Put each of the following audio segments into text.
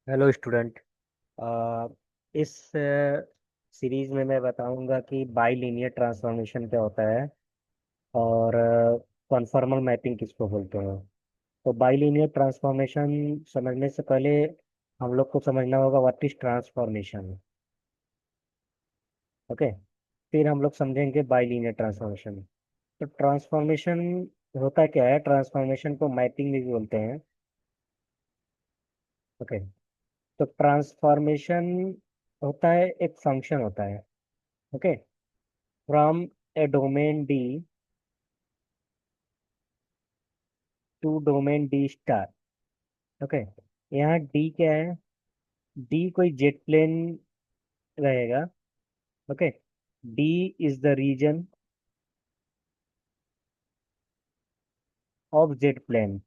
Hello student. इस series में मैं बताऊंगा कि बाइलीनियर ट्रांसफॉर्मेशन क्या होता है और कॉन्फॉर्मल मैपिंग किसको बोलते हैं। तो बाइलीनियर ट्रांसफॉर्मेशन समझने से पहले हम लोग को समझना होगा व्हाट इज ट्रांसफॉर्मेशन। ओके, फिर हम लोग समझेंगे बाइलीनियर ट्रांसफॉर्मेशन। तो ट्रांसफॉर्मेशन होता क्या है? ट्रांसफॉर्मेशन को मैपिंग भी बोलते हैं। ओके, तो ट्रांसफॉर्मेशन होता है, एक फंक्शन होता है। Okay, from a domain D to domain D star। Okay, यहाँ D क्या है? D कोई जेट प्लेन रहेगा। Okay, D is the region of jet plane,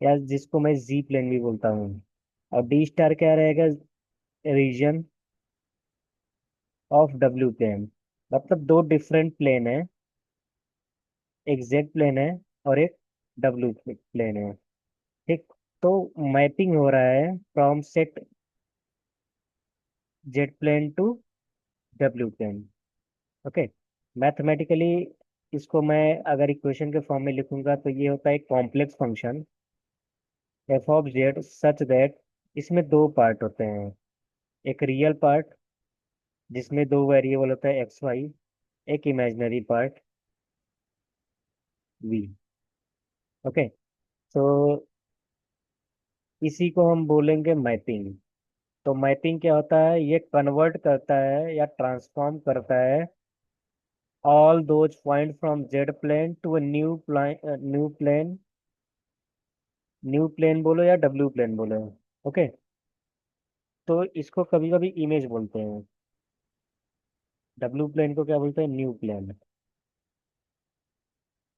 या जिसको मैं जी प्लेन भी बोलता हूँ। और डी स्टार क्या रहेगा? रीजन ऑफ डब्ल्यू प्लेन। मतलब दो डिफरेंट प्लेन है, एक जेड प्लेन है और एक डब्ल्यू प्लेन है। ठीक, तो मैपिंग हो रहा है from set z plane to डब्ल्यू प्लेन। ओके, मैथमेटिकली इसको मैं अगर इक्वेशन के फॉर्म में लिखूंगा तो ये होता है complex function F of Z such that, इसमें दो पार्ट होते हैं। एक रियल पार्ट जिसमें दो वेरिएबल होता है एक्स वाई, एक इमेजिनरी पार्ट वी। ओके, तो इसी को हम बोलेंगे मैपिंग। तो मैपिंग क्या होता है? ये कन्वर्ट करता है या ट्रांसफॉर्म करता है all those point from z plane to a new plane. New plane बोलो या डब्ल्यू प्लेन बोलो। ओके, तो इसको कभी कभी इमेज बोलते हैं। डब्ल्यू प्लेन को क्या बोलते हैं? New plain.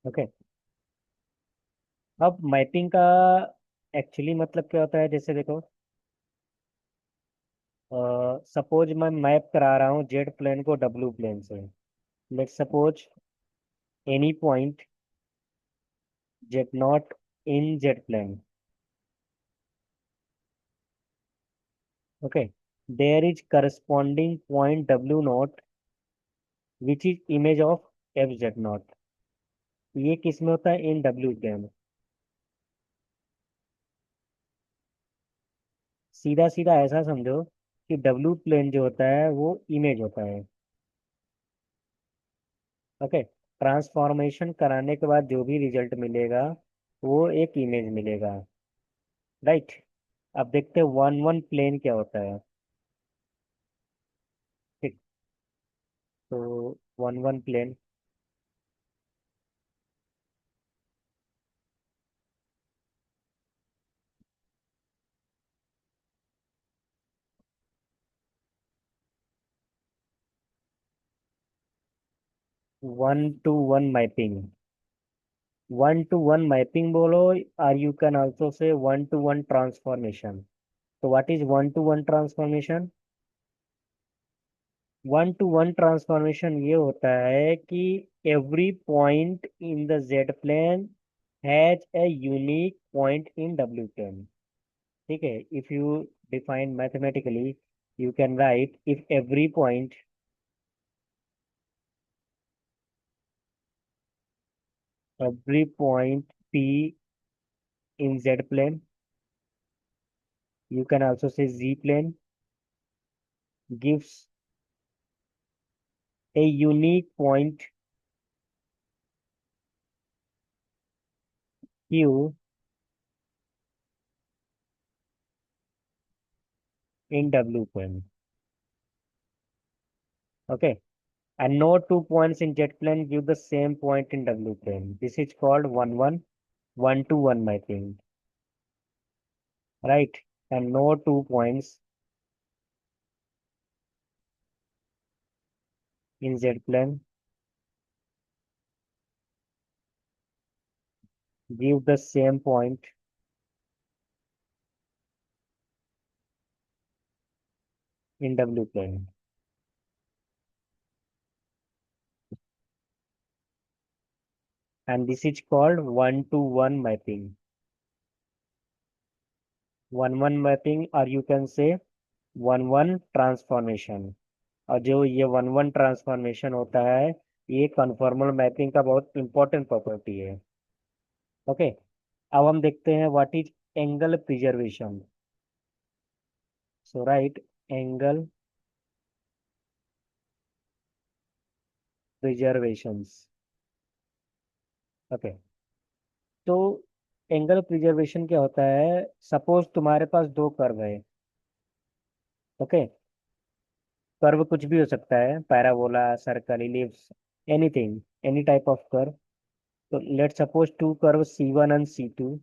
ओके, अब मैपिंग का एक्चुअली मतलब क्या होता है? जैसे देखो, सपोज मैं मैप करा रहा हूँ जेड प्लेन को डब्ल्यू प्लेन से। Let suppose any point z naught in z plane. Okay, there is corresponding point डब्ल्यू naught which is image of f z naught. ये किस में होता है? इन डब्ल्यू प्लेन। सीधा सीधा ऐसा समझो कि डब्ल्यू प्लेन जो होता है वो इमेज होता है। ओके, ट्रांसफॉर्मेशन कराने के बाद जो भी रिजल्ट मिलेगा वो एक इमेज मिलेगा। राइट, अब देखते हैं वन वन प्लेन क्या होता है। ठीक, तो one one plane, one to one mapping. One to one mapping बोलो, और you can also say one to one transformation. तो what is one to one transformation? One to one transformation ये होता है कि every point in the z plane has a unique point in डब्ल्यू plane. ठीक है, if you define mathematically you can write if every point P in Z plane, you can also say Z plane gives a unique point Q in W plane. Okay, and no two points in Z plane give the same point in W plane. This is called one to one mapping, right? And no two points in Z plane give the same point in W plane. And this is called one to one mapping. One one mapping और you can say one one transformation. और जो ये one one transformation होता है, ये conformal mapping का बहुत important property है। ओके, अब हम देखते हैं what is angle preservation. So right, angle preservations. Okay, तो एंगल प्रिजर्वेशन क्या होता है? सपोज तुम्हारे पास दो कर्व है। ओके, कर्व कुछ भी हो सकता है, parabola, circle, ellipse, anything, any type of curve. तो let suppose to curve C1 and C2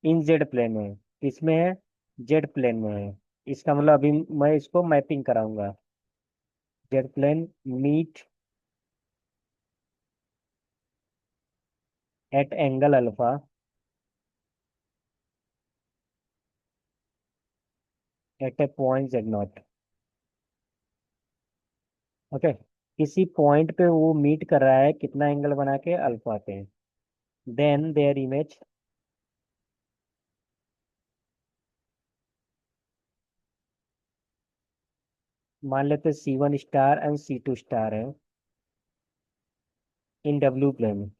in z plane में। किसमें है? जेड प्लेन में है। इसका मतलब अभी मैं इसको मैपिंग कराऊंगा। Z plane meet at angle alpha at a point Z0। Okay, किसी पॉइंट पे वो मीट कर रहा है, कितना एंगल बना के? अल्फा पे। देन देयर इमेज, मान लेते C1 star and C2 star है इन डब्ल्यू प्लेन।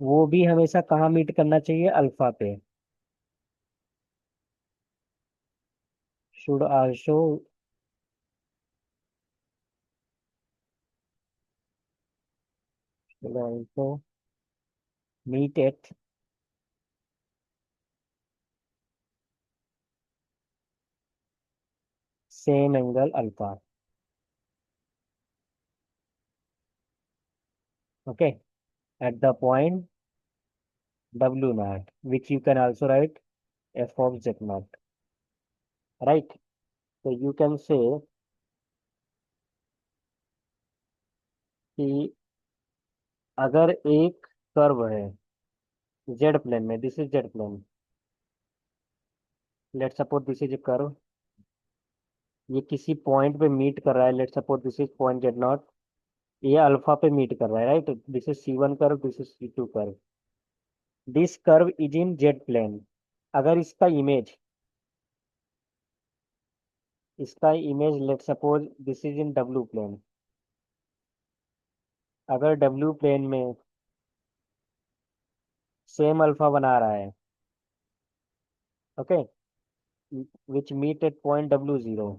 वो भी हमेशा कहाँ मीट करना चाहिए? अल्फा पे। Should also should also meet at same angle alpha. Okay, at the point W naught, which you can also write f of Z naught, right? So you can say कि अगर एक curve है z plane में, this is z plane, let suppose this is a curve, ये किसी point पे meet कर रहा है, let suppose this is point Z0, ये अल्फा पे मीट कर रहा है, right? This is C1 curve, this is C2 curve. This curve is in z plane. अगर इसका image let suppose this is in डब्ल्यू प्लेन। अगर डब्ल्यू प्लेन में सेम अल्फा बना रहा है, okay, which meet at point W0,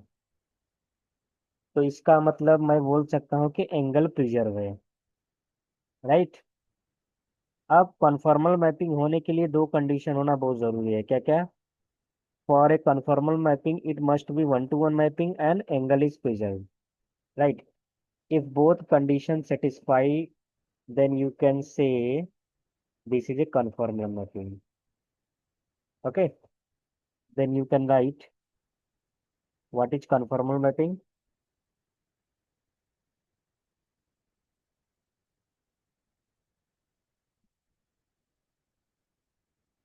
तो इसका मतलब मैं बोल सकता हूँ कि एंगल प्रिजर्व है, राइट? अब कन्फॉर्मल मैपिंग होने के लिए दो कंडीशन होना बहुत जरूरी है। क्या क्या? For a conformal mapping it must be one to one mapping and angle is preserve, right? If both condition satisfy, then you can say this is a conformal mapping. Okay, then you can write what is conformal mapping.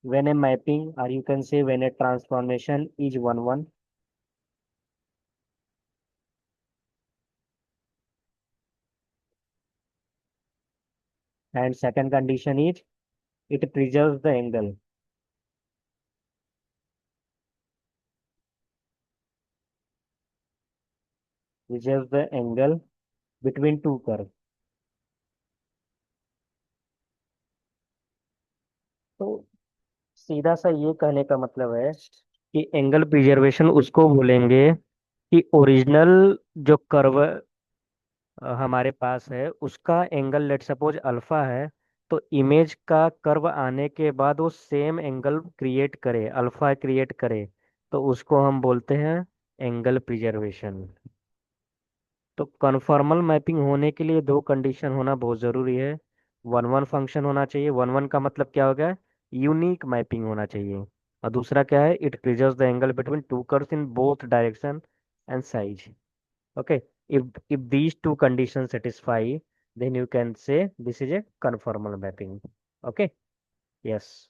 When a mapping, or you can say when a transformation is one one, and second condition is it preserves the angle, preserves the angle between two curves. तो सीधा सा ये कहने का मतलब है कि angle preservation उसको बोलेंगे कि ओरिजिनल जो कर्व हमारे पास है उसका एंगल लेट सपोज अल्फा है, तो इमेज का कर्व आने के बाद वो सेम एंगल क्रिएट करे, अल्फा क्रिएट करे, तो उसको हम बोलते हैं एंगल प्रिजर्वेशन। तो कन्फॉर्मल मैपिंग होने के लिए दो कंडीशन होना बहुत ज़रूरी है। वन वन फंक्शन होना चाहिए, वन वन का मतलब क्या हो गया? यूनिक मैपिंग होना चाहिए। और दूसरा क्या है? It preserves the angle between two curves in both direction and size. Okay, if these two conditions satisfy, then you can say this is a conformal mapping. Okay, yes.